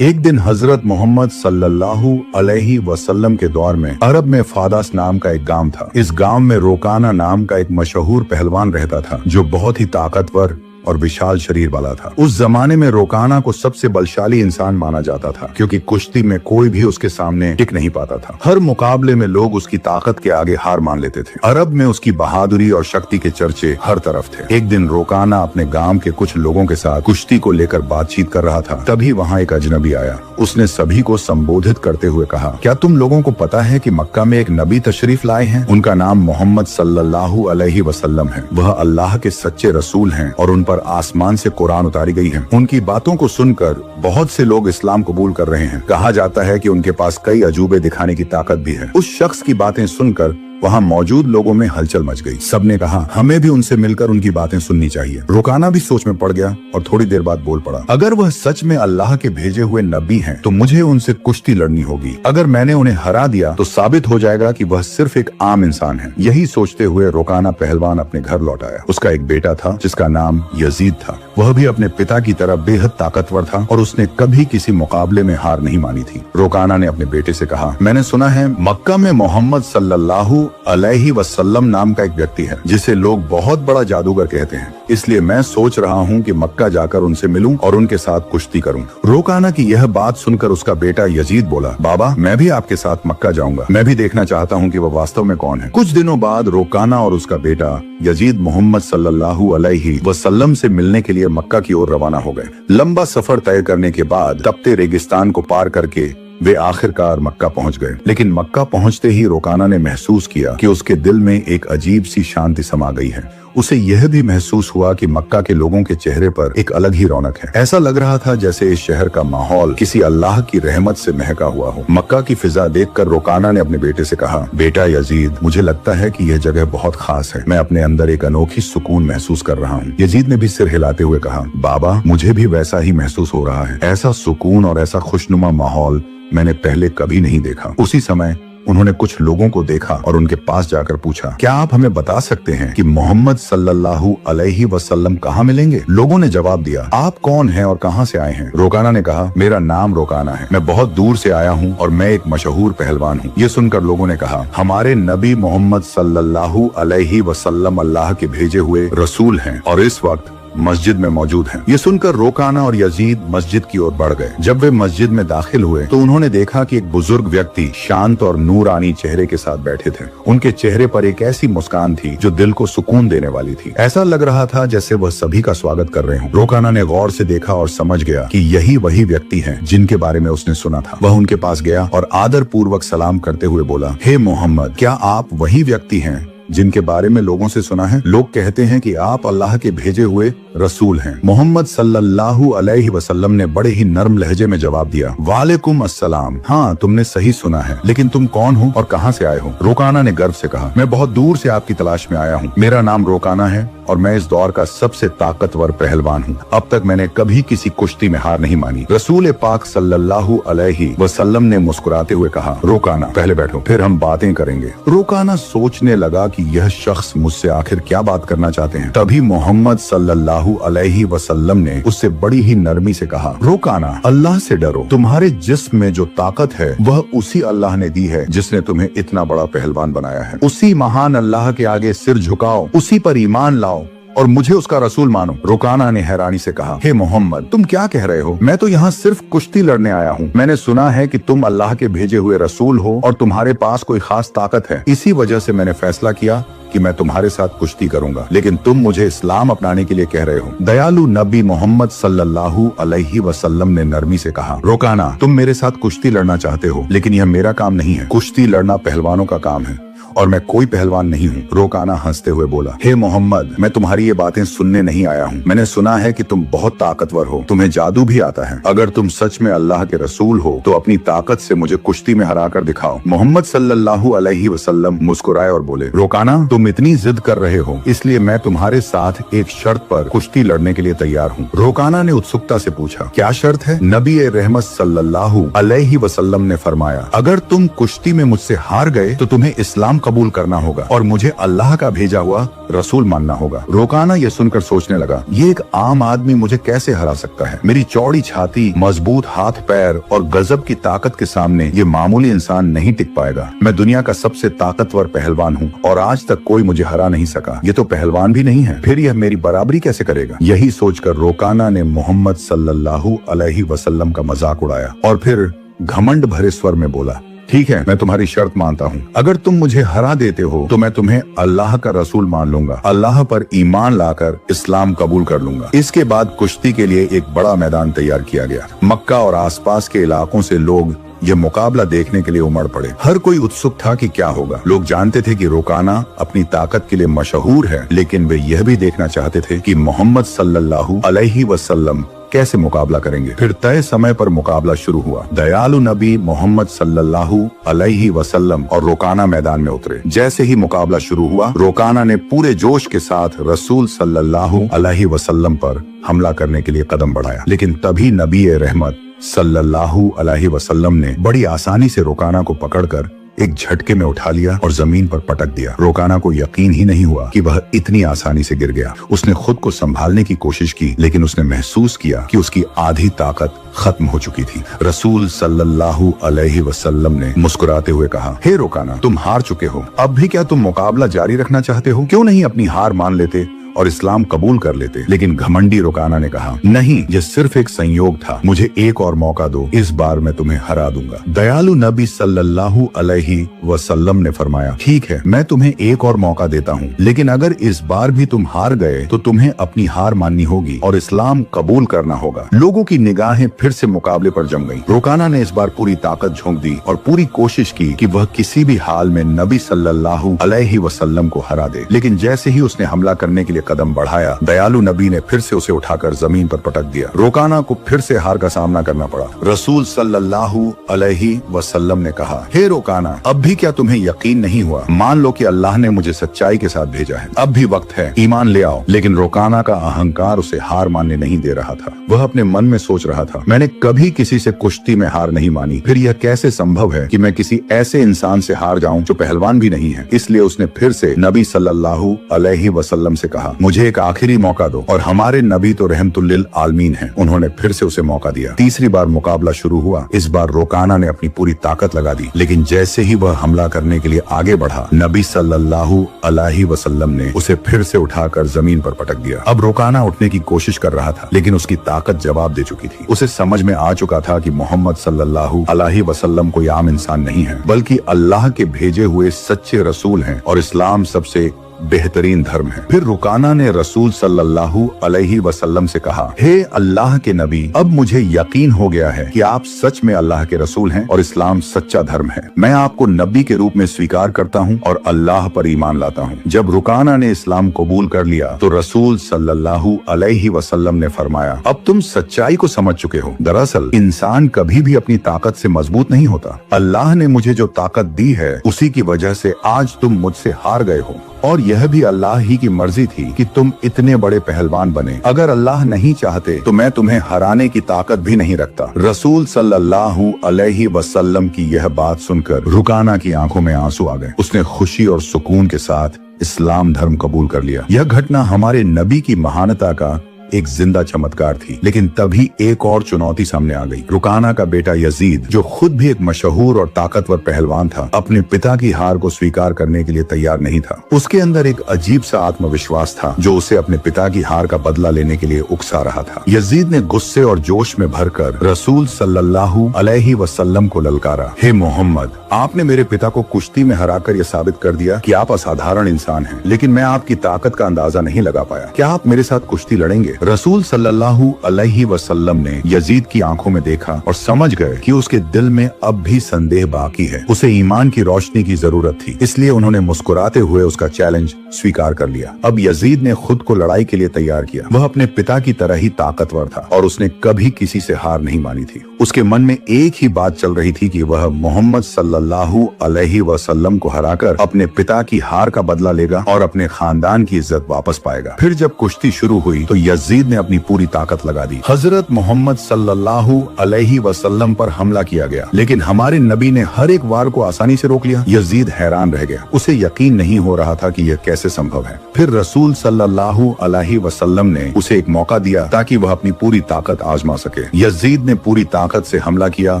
एक दिन हजरत मोहम्मद सल्लल्लाहु अलैहि वसल्लम के दौर में अरब में फादास नाम का एक गांव था। इस गांव में रोकाना नाम का एक मशहूर पहलवान रहता था जो बहुत ही ताकतवर और विशाल शरीर वाला था। उस जमाने में रोकाना को सबसे बलशाली इंसान माना जाता था क्योंकि कुश्ती में कोई भी उसके सामने टिक नहीं पाता था। हर मुकाबले में लोग उसकी ताकत के आगे हार मान लेते थे। अरब में उसकी बहादुरी और शक्ति के चर्चे हर तरफ थे। एक दिन रोकाना अपने गांव के कुछ लोगों के साथ कुश्ती को लेकर बातचीत कर रहा था। तभी वहाँ एक अजनबी आया। उसने सभी को संबोधित करते हुए कहा, क्या तुम लोगों को पता है कि मक्का में एक नबी तशरीफ लाए हैं? उनका नाम मोहम्मद सल्लल्लाहु अलैहि वसल्लम है। वह अल्लाह के सच्चे रसूल हैं और उन पर आसमान से कुरान उतारी गई है। उनकी बातों को सुनकर बहुत से लोग इस्लाम कबूल कर रहे हैं। कहा जाता है कि उनके पास कई अजूबे दिखाने की ताकत भी है। उस शख्स की बातें सुनकर वहाँ मौजूद लोगों में हलचल मच गई। सबने कहा, हमें भी उनसे मिलकर उनकी बातें सुननी चाहिए। रोकाना भी सोच में पड़ गया और थोड़ी देर बाद बोल पड़ा, अगर वह सच में अल्लाह के भेजे हुए नबी हैं, तो मुझे उनसे कुश्ती लड़नी होगी। अगर मैंने उन्हें हरा दिया तो साबित हो जाएगा कि वह सिर्फ एक आम इंसान है। यही सोचते हुए रोकाना पहलवान अपने घर लौट आया। उसका एक बेटा था जिसका नाम यजीद था। वह भी अपने पिता की तरह बेहद ताकतवर था और उसने कभी किसी मुकाबले में हार नहीं मानी थी। रोकाना ने अपने बेटे से कहा, मैंने सुना है मक्का में मोहम्मद सल्लल्लाहु अलैहि वसल्लम नाम का एक व्यक्ति है जिसे लोग बहुत बड़ा जादूगर कहते हैं। इसलिए मैं सोच रहा हूँ कि मक्का जाकर उनसे मिलूं और उनके साथ कुश्ती करूं। रोकाना की यह बात सुनकर उसका बेटा यजीद बोला, बाबा मैं भी आपके साथ मक्का जाऊंगा। मैं भी देखना चाहता हूँ कि वह वास्तव में कौन है। कुछ दिनों बाद रोकाना और उसका बेटा यजीद मोहम्मद सल्लल्लाहु अलैहि वसल्लम से मिलने के लिए मक्का की ओर रवाना हो गए। लंबा सफर तय करने के बाद तपते रेगिस्तान को पार करके वे आखिरकार मक्का पहुंच गए। लेकिन मक्का पहुंचते ही रोकाना ने महसूस किया कि उसके दिल में एक अजीब सी शांति समा गई है। उसे यह भी महसूस हुआ कि मक्का के लोगों के चेहरे पर एक अलग ही रौनक है। ऐसा लग रहा था जैसे इस शहर का माहौल किसी अल्लाह की रहमत से महका हुआ हो। मक्का की फिजा देखकर रोकाना ने अपने बेटे से कहा, बेटा यजीद, मुझे लगता है कि यह जगह बहुत खास है। मैं अपने अंदर एक अनोखी सुकून महसूस कर रहा हूँ। यजीद ने भी सिर हिलाते हुए कहा, बाबा मुझे भी वैसा ही महसूस हो रहा है। ऐसा सुकून और ऐसा खुशनुमा माहौल मैंने पहले कभी नहीं देखा। उसी समय उन्होंने कुछ लोगों को देखा और उनके पास जाकर पूछा, क्या आप हमें बता सकते हैं कि मोहम्मद सल्लल्लाहु अलैहि वसल्लम कहाँ मिलेंगे? लोगों ने जवाब दिया, आप कौन हैं और कहाँ से आए हैं? रोकाना ने कहा, मेरा नाम रोकाना है। मैं बहुत दूर से आया हूँ और मैं एक मशहूर पहलवान हूँ। ये सुनकर लोगों ने कहा, हमारे नबी मोहम्मद सल्लल्लाहु अलैहि वसल्लम अल्लाह के भेजे हुए रसूल हैं और इस वक्त मस्जिद में मौजूद हैं। ये सुनकर रोकाना और यजीद मस्जिद की ओर बढ़ गए। जब वे मस्जिद में दाखिल हुए तो उन्होंने देखा कि एक बुजुर्ग व्यक्ति शांत और नूरानी चेहरे के साथ बैठे थे। उनके चेहरे पर एक ऐसी मुस्कान थी जो दिल को सुकून देने वाली थी। ऐसा लग रहा था जैसे वह सभी का स्वागत कर रहे हों। रोकाना ने गौर से देखा और समझ गया कि यही वही व्यक्ति हैं जिनके बारे में उसने सुना था। वह उनके पास गया और आदर पूर्वक सलाम करते हुए बोला, हे मोहम्मद, क्या आप वही व्यक्ति हैं जिनके बारे में लोगों से सुना है? लोग कहते हैं कि आप अल्लाह के भेजे हुए रसूल हैं। मोहम्मद सल्लल्लाहु अलैहि वसल्लम ने बड़े ही नर्म लहजे में जवाब दिया, वालेकुम अस्सलाम। हाँ, तुमने सही सुना है, लेकिन तुम कौन हो और कहाँ से आए हो? रोकाना ने गर्व से कहा, मैं बहुत दूर से आपकी तलाश में आया हूँ। मेरा नाम रोकाना है और मैं इस दौर का सबसे ताकतवर पहलवान हूँ। अब तक मैंने कभी किसी कुश्ती में हार नहीं मानी। रसूल पाक सल्लल्लाहु अलैहि वसल्लम ने मुस्कुराते हुए कहा, रोकाना पहले बैठो, फिर हम बातें करेंगे। रोकाना सोचने लगा कि यह शख्स मुझसे आखिर क्या बात करना चाहते हैं। तभी मोहम्मद सल्लल्लाहु अलैहि वसल्लम ने उससे बड़ी ही नरमी से कहा, रोकाना, अल्लाह से डरो। तुम्हारे जिस्म में जो ताकत है वह उसी अल्लाह ने दी है जिसने तुम्हें इतना बड़ा पहलवान बनाया है। उसी महान अल्लाह के आगे सिर झुकाओ, उसी पर ईमान लाओ और मुझे उसका रसूल मानो। रोकाना ने हैरानी से कहा, हे मोहम्मद, तुम क्या कह रहे हो? मैं तो यहाँ सिर्फ कुश्ती लड़ने आया हूँ। मैंने सुना है कि तुम अल्लाह के भेजे हुए रसूल हो और तुम्हारे पास कोई खास ताकत है। इसी वजह से मैंने फैसला किया कि मैं तुम्हारे साथ कुश्ती करूंगा, लेकिन तुम मुझे इस्लाम अपनाने के लिए कह रहे हो। दयालु नबी मोहम्मद सल्लल्लाहु अलैहि वसल्लम ने नरमी से कहा, रोकाना, तुम मेरे साथ कुश्ती लड़ना चाहते हो, लेकिन यह मेरा काम नहीं है। कुश्ती लड़ना पहलवानों का काम है और मैं कोई पहलवान नहीं हूँ। रोकाना हंसते हुए बोला, हे मोहम्मद, मैं तुम्हारी ये बातें सुनने नहीं आया हूँ। मैंने सुना है कि तुम बहुत ताकतवर हो, तुम्हें जादू भी आता है। अगर तुम सच में अल्लाह के रसूल हो तो अपनी ताकत से मुझे कुश्ती में हरा कर दिखाओ। मोहम्मद सल्लल्लाहु अलैहि वसल्लम मुस्कुराए और बोले, रोकाना, तुम इतनी जिद कर रहे हो, इसलिए मैं तुम्हारे साथ एक शर्त पर कुश्ती लड़ने के लिए तैयार हूँ। रोकाना ने उत्सुकता से पूछा, क्या शर्त है? नबी रहमत सल्लल्लाहु अलैहि वसल्लम ने फरमाया, अगर तुम कुश्ती में मुझसे हार गए तो तुम्हें इस्लाम कबूल करना होगा और मुझे अल्लाह का भेजा हुआ रसूल मानना होगा। रोकाना ये सुनकर सोचने लगा, ये एक आम आदमी मुझे कैसे हरा सकता है? मेरी चौड़ी छाती, मजबूत हाथ पैर और गजब की ताकत के सामने ये मामूली इंसान नहीं टिक पाएगा। मैं दुनिया का सबसे ताकतवर पहलवान हूँ और आज तक कोई मुझे हरा नहीं सका। ये तो पहलवान भी नहीं है, फिर यह मेरी बराबरी कैसे करेगा? यही सोचकर रोकाना ने मोहम्मद सल्लल्लाहु अलैहि वसल्लम का मजाक उड़ाया और फिर घमंड भरे स्वर में बोला, ठीक है, मैं तुम्हारी शर्त मानता हूँ। अगर तुम मुझे हरा देते हो तो मैं तुम्हें अल्लाह का रसूल मान लूंगा, अल्लाह पर ईमान लाकर इस्लाम कबूल कर लूंगा। इसके बाद कुश्ती के लिए एक बड़ा मैदान तैयार किया गया। मक्का और आसपास के इलाकों से लोग ये मुकाबला देखने के लिए उमड़ पड़े। हर कोई उत्सुक था कि क्या होगा। लोग जानते थे कि रोकाना अपनी ताकत के लिए मशहूर है, लेकिन वे यह भी देखना चाहते थे कि मोहम्मद सल्लल्लाहु अलैहि वसल्लम कैसे मुकाबला करेंगे। फिर तय समय पर मुकाबला शुरू हुआ। दयालु नबी मोहम्मद सल्लल्लाहु अलैहि वसल्लम और रोकाना मैदान में उतरे। जैसे ही मुकाबला शुरू हुआ, रोकाना ने पूरे जोश के साथ रसूल सल्लल्लाहु अलैहि वसल्लम पर हमला करने के लिए कदम बढ़ाया, लेकिन तभी नबी रहमत सल्लल्लाहु अलैहि वसल्लम ने बड़ी आसानी से रोकाना को पकड़कर एक झटके में उठा लिया और जमीन पर पटक दिया। रोकाना को यकीन ही नहीं हुआ कि वह इतनी आसानी से गिर गया। उसने खुद को संभालने की कोशिश की, लेकिन उसने महसूस किया कि उसकी आधी ताकत खत्म हो चुकी थी। रसूल सल्लल्लाहु अलैहि वसल्लम ने मुस्कुराते हुए कहा, हे रोकाना, तुम हार चुके हो। अब भी क्या तुम मुकाबला जारी रखना चाहते हो? क्यों नहीं अपनी हार मान लेते और इस्लाम कबूल कर लेते? लेकिन घमंडी रोकाना ने कहा, नहीं, ये सिर्फ एक संयोग था, मुझे एक और मौका दो, इस बार मैं तुम्हें हरा दूंगा। दयालु नबी सल्लल्लाहु अलैहि वसल्लम ने फरमाया, ठीक है, मैं तुम्हें एक और मौका देता हूँ, लेकिन अगर इस बार भी तुम हार गए तो तुम्हें अपनी हार माननी होगी और इस्लाम कबूल करना होगा। लोगों की निगाहें फिर से मुकाबले पर जम गईं। रोकाना ने इस बार पूरी ताकत झोंक दी और पूरी कोशिश की कि वह किसी भी हाल में नबी सल्लल्लाहु अलैहि वसल्लम को हरा दे। लेकिन जैसे ही उसने हमला करने के लिए कदम बढ़ाया, दयालु नबी ने फिर से उसे उठाकर जमीन पर पटक दिया। रोकाना को फिर से हार का सामना करना पड़ा। रसूल सल्लल्लाहु अलैहि वसल्लम ने कहा, हे रोकाना, अब भी क्या तुम्हें यकीन नहीं हुआ? मान लो कि अल्लाह ने मुझे सच्चाई के साथ भेजा है, अब भी वक्त है, ईमान ले आओ। लेकिन रोकाना का अहंकार उसे हार मानने नहीं दे रहा था। वह अपने मन में सोच रहा था, मैंने कभी किसी से कुश्ती में हार नहीं मानी, फिर यह कैसे संभव है कि मैं किसी ऐसे इंसान से हार जाऊं जो पहलवान भी नहीं है। इसलिए उसने फिर से नबी सल्लल्लाहु अलैहि वसल्लम से कहा, मुझे एक आखिरी मौका दो, और हमारे नबी तो रहमतुल लिल आलमीन हैं। उन्होंने फिर से उसे मौका दिया। तीसरी बार मुकाबला शुरू हुआ। इस बार रोकाना ने अपनी पूरी ताकत लगा दी, लेकिन जैसे ही वह हमला करने के लिए आगे बढ़ा, नबी सल्लल्लाहु अलैहि वसल्लम ने उसे फिर से उठाकर जमीन पर पटक दिया। अब रोकाना उठने की कोशिश कर रहा था, लेकिन उसकी ताकत जवाब दे चुकी थी। उसे समझ में आ चुका था कि मोहम्मद सल्लल्लाहु अलैहि वसल्लम कोई आम इंसान नहीं है, बल्कि अल्लाह के भेजे हुए सच्चे रसूल हैं और इस्लाम सबसे बेहतरीन धर्म है। फिर रुकाना ने रसूल सल्लल्लाहु अलैहि वसल्लम से कहा, हे अल्लाह के नबी, अब मुझे यकीन हो गया है कि आप सच में अल्लाह के रसूल हैं और इस्लाम सच्चा धर्म है। मैं आपको नबी के रूप में स्वीकार करता हूँ और अल्लाह पर ईमान लाता हूँ। जब रुकाना ने इस्लाम कबूल कर लिया तो रसूल सल्लल्लाहु अलैहि वसल्लम ने फरमाया, अब तुम सच्चाई को समझ चुके हो। दरअसल इंसान कभी भी अपनी ताकत से मजबूत नहीं होता। अल्लाह ने मुझे जो ताकत दी है उसी की वजह से आज तुम मुझसे हार गए हो, और यह भी अल्लाह ही की मर्जी थी कि तुम इतने बड़े पहलवान बने। अगर अल्लाह नहीं चाहते तो मैं तुम्हें हराने की ताकत भी नहीं रखता। रसूल सल्लल्लाहु अलैहि वसल्लम की यह बात सुनकर रुकाना की आंखों में आंसू आ गए। उसने खुशी और सुकून के साथ इस्लाम धर्म कबूल कर लिया। यह घटना हमारे नबी की महानता का एक जिंदा चमत्कार थी। लेकिन तभी एक और चुनौती सामने आ गई। रुकाना का बेटा यजीद, जो खुद भी एक मशहूर और ताकतवर पहलवान था, अपने पिता की हार को स्वीकार करने के लिए तैयार नहीं था। उसके अंदर एक अजीब सा आत्मविश्वास था जो उसे अपने पिता की हार का बदला लेने के लिए उकसा रहा था। यजीद ने गुस्से और जोश में भरकर रसूल सल्लल्लाहु अलैहि वसल्लम को ललकारा, हे मोहम्मद, आपने मेरे पिता को कुश्ती में हराकर यह साबित कर दिया कि आप असाधारण इंसान हैं, लेकिन मैं आपकी ताकत का अंदाजा नहीं लगा पाया। क्या आप मेरे साथ कुश्ती लड़ेंगे? रसूल सल्लल्लाहु अलैहि वसल्लम ने यजीद की आंखों में देखा और समझ गए कि उसके दिल में अब भी संदेह बाकी है। उसे ईमान की रोशनी की जरूरत थी, इसलिए उन्होंने मुस्कुराते हुए उसका चैलेंज स्वीकार कर लिया। अब यजीद ने खुद को लड़ाई के लिए तैयार किया। वह अपने पिता की तरह ही ताकतवर था और उसने कभी किसी से हार नहीं मानी थी। उसके मन में एक ही बात चल रही थी कि वह मोहम्मद सल्लल्लाहु अलैहि वसल्लम को हराकर अपने पिता की हार का बदला लेगा और अपने खानदान की इज्जत वापस पाएगा। फिर जब कुश्ती शुरू हुई तो यजीद यजीद ने अपनी पूरी ताकत लगा दी। हजरत मोहम्मद सल्लल्लाहु अलैहि वसल्लम पर हमला किया गया, लेकिन हमारे नबी ने हर एक वार को आसानी से रोक लिया। यजीद हैरान रह गया, उसे यकीन नहीं हो रहा था कि यह कैसे संभव है। फिर रसूल सल्लल्लाहु अलैहि वसल्लम ने उसे एक मौका दिया ताकि वह अपनी पूरी ताकत आजमा सके। यजीद ने पूरी ताकत से हमला किया,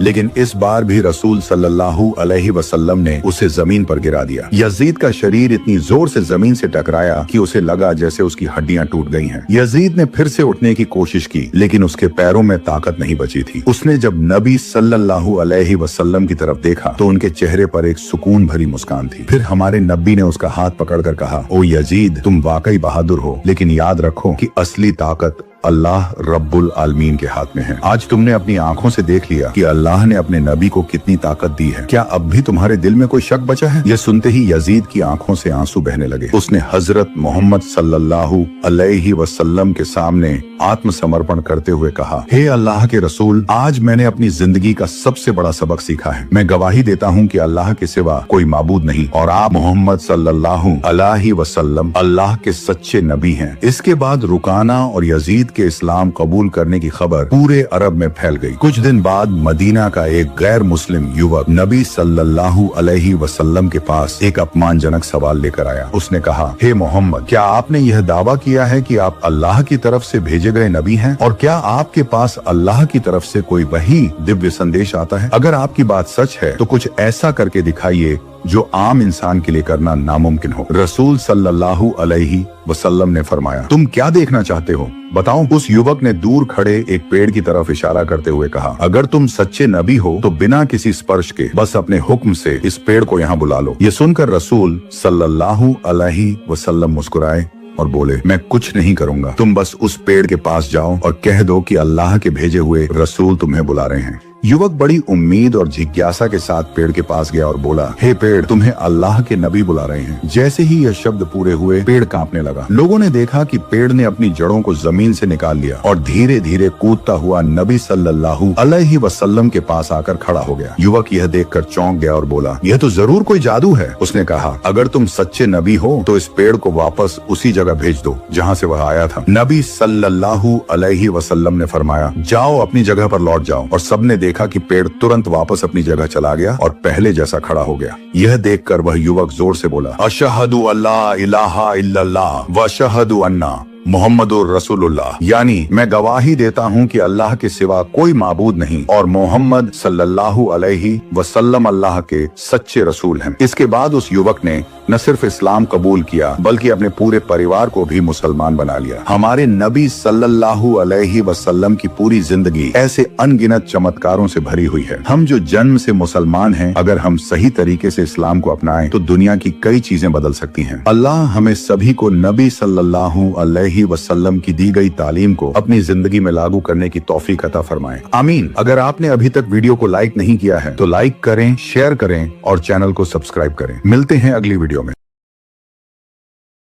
लेकिन इस बार भी रसूल सल्लल्लाहु अलैहि वसल्लम ने उसे जमीन पर गिरा दिया। यजीद का शरीर इतनी जोर से जमीन से टकराया कि उसे लगा जैसे उसकी हड्डियां टूट गई हैं। यजीद ने फिर से उठने की कोशिश की, लेकिन उसके पैरों में ताकत नहीं बची थी। उसने जब नबी सल्लल्लाहु अलैहि वसल्लम की तरफ देखा तो उनके चेहरे पर एक सुकून भरी मुस्कान थी। फिर हमारे नबी ने उसका हाथ पकड़कर कहा, ओ यजीद, तुम वाकई बहादुर हो, लेकिन याद रखो कि असली ताकत अल्लाह रब्बुल आलमीन के हाथ में है। आज तुमने अपनी आंखों से देख लिया कि अल्लाह ने अपने नबी को कितनी ताकत दी है। क्या अब भी तुम्हारे दिल में कोई शक बचा है? यह सुनते ही यजीद की आंखों से आंसू बहने लगे। उसने हजरत मोहम्मद सल्लल्लाहु अलैहि वसल्लम के सामने आत्मसमर्पण करते हुए कहा, हे अल्लाह के रसूल, आज मैंने अपनी जिंदगी का सबसे बड़ा सबक सीखा है। मैं गवाही देता हूँ कि अल्लाह के सिवा कोई माबूद नहीं और आप मोहम्मद सल्लल्लाहु अलैहि वसल्लम अल्लाह के सच्चे नबी हैं। इसके बाद रुकाना और यजीद के इस्लाम कबूल करने की खबर पूरे अरब में फैल गई। कुछ दिन बाद मदीना का एक गैर मुस्लिम युवक नबी सल्लल्लाहु अलैहि वसल्लम के पास एक अपमानजनक सवाल लेकर आया। उसने कहा, हे मोहम्मद, क्या आपने यह दावा किया है कि आप अल्लाह की तरफ से भेजे गए नबी हैं? और क्या आपके पास अल्लाह की तरफ से कोई वही दिव्य संदेश आता है? अगर आपकी बात सच है तो कुछ ऐसा करके दिखाइए जो आम इंसान के लिए करना नामुमकिन हो। रसूल सल्लल्लाहु अलैहि वसल्लम ने फरमाया, तुम क्या देखना चाहते हो, बताओ। उस युवक ने दूर खड़े एक पेड़ की तरफ इशारा करते हुए कहा, अगर तुम सच्चे नबी हो तो बिना किसी स्पर्श के बस अपने हुक्म से इस पेड़ को यहाँ बुला लो। ये सुनकर रसूल सल्लल्लाहु अलैहि वसल्लम मुस्कुराए और बोले, मैं कुछ नहीं करूंगा, तुम बस उस पेड़ के पास जाओ और कह दो कि अल्लाह के भेजे हुए रसूल तुम्हें बुला रहे हैं। युवक बड़ी उम्मीद और जिज्ञासा के साथ पेड़ के पास गया और बोला, हे पेड़, तुम्हें अल्लाह के नबी बुला रहे हैं। जैसे ही यह शब्द पूरे हुए, पेड़ कांपने लगा। लोगों ने देखा कि पेड़ ने अपनी जड़ों को जमीन से निकाल लिया और धीरे धीरे कूदता हुआ नबी सल्लल्लाहु अलैहि वसल्लम के पास आकर खड़ा हो गया। युवक यह देखकर चौंक गया और बोला, यह तो जरूर कोई जादू है। उसने कहा, अगर तुम सच्चे नबी हो तो इस पेड़ को वापस उसी जगह भेज दो जहाँ से वह आया था। नबी सल्लल्लाहु अलैहि वसल्लम ने फरमाया, जाओ अपनी जगह पर लौट जाओ। और सबने देखा कि पेड़ तुरंत वापस अपनी जगह चला गया और पहले जैसा खड़ा हो गया। यह देखकर वह युवक जोर से बोला, अशहदु अल्ला इलाहा इल्लल्लाह व अशहदु अन्ना मोहम्मदुर रसूलुल्लाह, यानी मैं गवाही देता हूँ कि अल्लाह के सिवा कोई माबूद नहीं और मोहम्मद सल्लल्लाहु अलैहि वसल्लम अल्लाह के सच्चे रसूल हैं। इसके बाद उस युवक ने न सिर्फ इस्लाम कबूल किया बल्कि अपने पूरे परिवार को भी मुसलमान बना लिया। हमारे नबी सल्लल्लाहु अलैहि वसल्लम की पूरी जिंदगी ऐसे अनगिनत चमत्कारों से भरी हुई है। हम जो जन्म से मुसलमान हैं, अगर हम सही तरीके से इस्लाम को अपनाएं तो दुनिया की कई चीजें बदल सकती हैं। अल्लाह हमें सभी को नबी सल्लल्लाहु अलैहि वसल्लम की दी गई तालीम को अपनी जिंदगी में लागू करने की तौफीक अता फरमाए। आमीन। अगर आपने अभी तक वीडियो को लाइक नहीं किया है तो लाइक करें, शेयर करें और चैनल को सब्सक्राइब करें। मिलते हैं अगली वीडियो